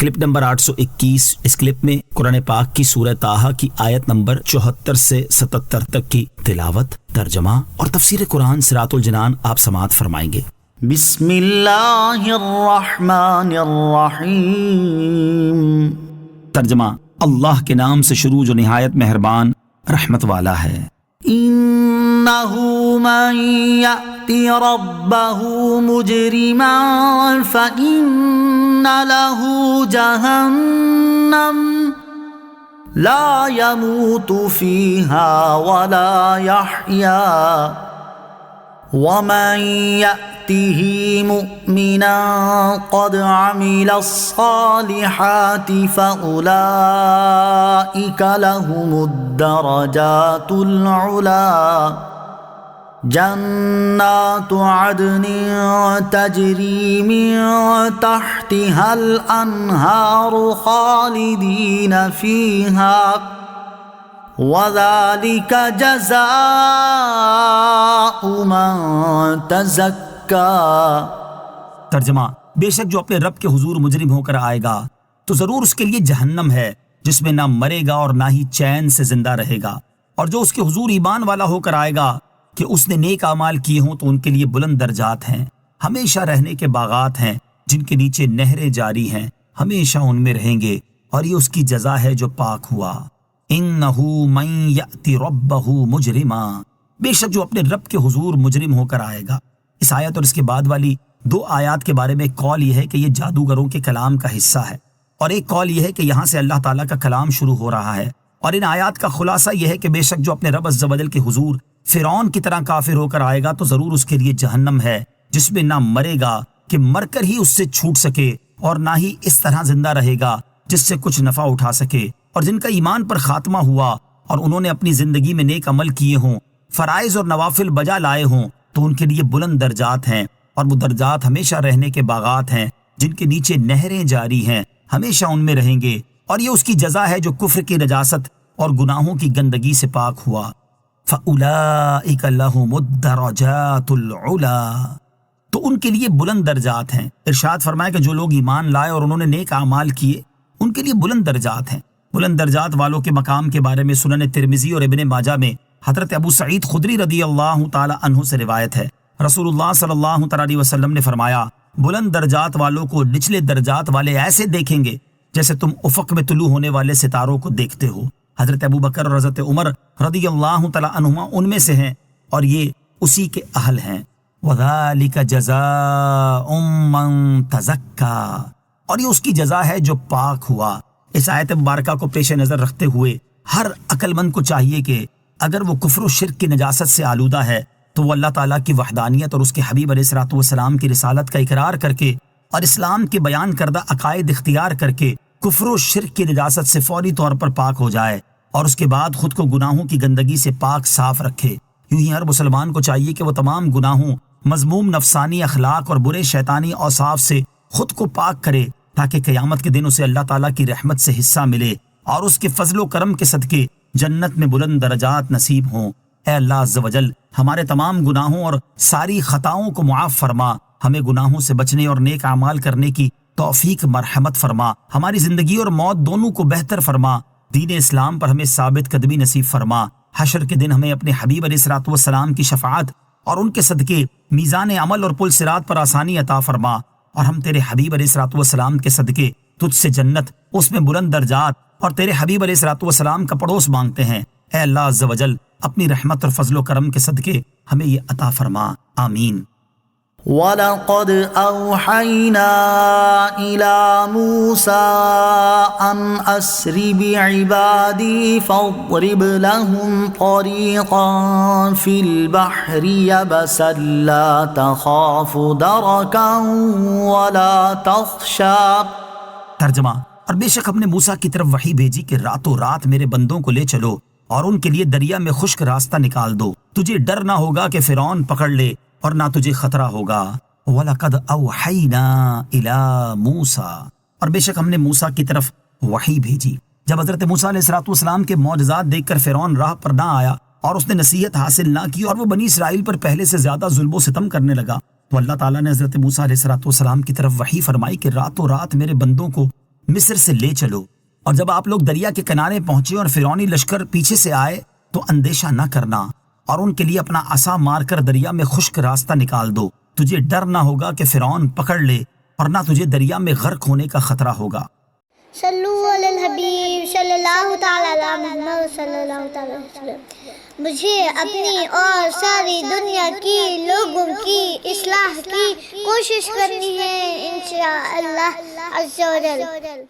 Clip number 821۔ اس clip میں قرآن پاک کی سورہ طٰہٰ کی آیت نمبر 74 سے 77 تک کی تلاوت، ترجمہ اور تفسیر قرآن صراط الجنان آپ سماعت فرمائیں گے۔ بسم اللہ الرحمن الرحیم۔ ترجمہ: اللہ کے نام سے شروع جو نہایت مہربان رحمت والا ہے۔ انہ من یأتی ربہ مجرما فإن له جہنم لا يموت فيها ولا يحيا ومن يأته مؤمنا قد عمل الصالحات فأولئك لهم الدرجات العلى جنات عدن تجری من تحتها الانہار خالدین فیہا وذلک جزاء من تزکا۔ ترجمہ: بے شک جو اپنے رب کے حضور مجرم ہو کر آئے گا تو ضرور اس کے لیے جہنم ہے جس میں نہ مرے گا اور نہ ہی چین سے زندہ رہے گا، اور جو اس کے حضور ایمان والا ہو کر آئے گا کہ اس نے نیک اعمال کیے ہوں تو ان کے لیے بلند درجات ہیں، ہمیشہ رہنے کے باغات ہیں جن کے نیچے نہریں جاری ہیں، ہمیشہ ان میں رہیں گے، اور یہ اس کی جزا ہے جو پاک ہوا۔ انہ من یأتی ربہ مجرما، بے شک جو اپنے رب کے حضور مجرم ہو کر آئے گا۔ اس آیت اور اس کے بعد والی 2 آیات کے بارے میں ایک قول یہ ہے کہ یہ جادوگروں کے کلام کا حصہ ہے، اور ایک قول یہ ہے کہ یہاں سے اللہ تعالیٰ کا کلام شروع ہو رہا ہے، اور ان آیات کا خلاصہ یہ ہے کہ بے شک جو اپنے رب عز و جل کے حضور فرعون کی طرح کافر ہو کر آئے گا تو ضرور اس کے لیے جہنم ہے جس میں نہ مرے گا کہ مر کر ہی اس سے چھوٹ سکے، اور نہ ہی اس طرح زندہ رہے گا جس سے کچھ نفع اٹھا سکے، اور جن کا ایمان پر خاتمہ ہوا اور انہوں نے اپنی زندگی میں نیک عمل کیے ہوں، فرائض اور نوافل بجا لائے ہوں، تو ان کے لیے بلند درجات ہیں، اور وہ درجات ہمیشہ رہنے کے باغات ہیں جن کے نیچے نہریں جاری ہیں، ہمیشہ ان میں رہیں گے، اور یہ اس کی جزا ہے جو کفر کی نجاست اور گناہوں کی گندگی سے پاک ہوا۔ فَأُولَئِكَ لَهُمُ الدَّرَجَاتُ الْعُلَى، تو ان کے لیے بلند درجات ہیں۔ ارشاد فرمایا کہ جو لوگ ایمان لائے اور انہوں نے نیک اعمال کیے ان کے لیے بلند درجات ہیں۔ بلند درجات والوں کے مقام کے بارے میں سنن ترمذی اور ابن ماجہ میں حضرت ابو سعید خدری رضی اللہ تعالی عنہ سے روایت ہے، رسول اللہ صلی اللہ تعالی علیہ وسلم نے فرمایا، بلند درجات والوں کو نچلے درجات والے ایسے دیکھیں گے جیسے تم افق میں طلوع ہونے والے ستاروں کو دیکھتے ہو۔ حضرت ابو بکر اور حضرت عمر رضی اللہ تعالی عنہما ان میں سے ہیں، اور یہ اسی کے اہل ہیں۔ وَذَلِكَ جَزَاءٌ مَّن تَزَكَّى، اور یہ اس کی جزا ہے جو پاک ہوا۔ اس آیت مبارکہ کو پیش نظر رکھتے ہوئے ہر عقل مند کو چاہیے کہ اگر وہ کفر و شرک کی نجاست سے آلودہ ہے تو وہ اللہ تعالیٰ کی وحدانیت اور اس کے حبیب علیہ الصلوۃ والسلام کی رسالت کا اقرار کر کے اور اسلام کے بیان کردہ عقائد اختیار کر کے کفر و شرک کی نجاست سے فوری طور پر پاک ہو جائے، اور اس کے بعد خود کو گناہوں کی گندگی سے پاک صاف رکھے۔ یوں ہی ہر مسلمان کو چاہیے کہ وہ تمام گناہوں، مذموم نفسانی اخلاق اور برے شیطانی اوصاف سے خود کو پاک کرے، تاکہ قیامت کے دن اسے اللہ تعالیٰ کی رحمت سے حصہ ملے اور اس کے فضل و کرم کے صدقے جنت میں بلند درجات نصیب ہوں۔ اے اللہ عز و جل، ہمارے تمام گناہوں اور ساری خطاؤں کو معاف فرما، ہمیں گناہوں سے بچنے اور نیک اعمال کرنے کی توفیق مرحمت فرما، ہماری زندگی اور موت دونوں کو بہتر فرما، دین اسلام پر ہمیں ثابت قدمی نصیب فرما، حشر کے دن ہمیں اپنے حبیب علیہ الصلوۃ والسلام کی شفاعت اور ان کے صدقے میزان عمل اور پل صراط پر آسانی عطا فرما، اور ہم تیرے حبیب علیہ الصلوۃ والسلام کے صدقے تجھ سے جنت، اس میں بلند درجات اور تیرے حبیب علیہ الصلوۃ والسلام کا پڑوس مانگتے ہیں۔ اے اللہ عز و جل، اپنی رحمت اور فضل و کرم کے صدقے ہمیں یہ عطا فرما، آمین۔ وَلَقَدْ أَوْحَيْنَا إِلَى مُوسَىٰ أَنْ أَسْرِ بِعِبَادِي فَاضْرِبْ لَهُمْ طَرِيقًا فِي الْبَحْرِ يَبَسًا لَا تَخَافُ دَرَكًا وَلَا تَخْشَىٰ۔ ترجمہ: اور بے شک ہم نے موسیٰ کی طرف وحی بھیجی کہ راتوں رات میرے بندوں کو لے چلو اور ان کے لیے دریا میں خشک راستہ نکال دو، تجھے ڈر نہ ہوگا کہ فرعون پکڑ لے اور نہ تجھے خطرہ ہوگا۔ وَلَقَدْ أَوْحَيْنَا إِلَى مُوسَىٰ، اور بے شک ہم نے موسیٰ کی طرف وحی بھیجی۔ جب حضرت موسیٰ علیہ السلام کے معجزات دیکھ کر فرعون راہ پر نہ آیا اور اس نے نصیحت حاصل نہ کی اور وہ بنی اسرائیل پر پہلے سے زیادہ ظلم و ستم کرنے لگا، تو اللہ تعالیٰ نے حضرت موسیٰ علیہ السلام کی طرف وحی فرمائی کہ راتوں رات میرے بندوں کو مصر سے لے چلو۔ اور جب آپ لوگ دریا کے کنارے پہنچے اور فرعونی لشکر پیچھے سے آئے تو اندیشہ نہ کرنا اور ان کے لیے اپنا عصا مار کر دریا میں خشک راستہ نکال دو۔ تجھے ڈر نہ ہوگا کہ فرعون پکڑ لے اور نہ تجھے دریا میں غرق ہونے کا خطرہ ہوگا۔ صلو علی الحبیب صلی اللہ تعالی علی محمد صلی اللہ تعالی علیہ وسلم۔ مجھے اپنی اور ساری دنیا کی لوگوں کی اصلاح کی کوشش کرنی ہے انشاءاللہ عز و جل۔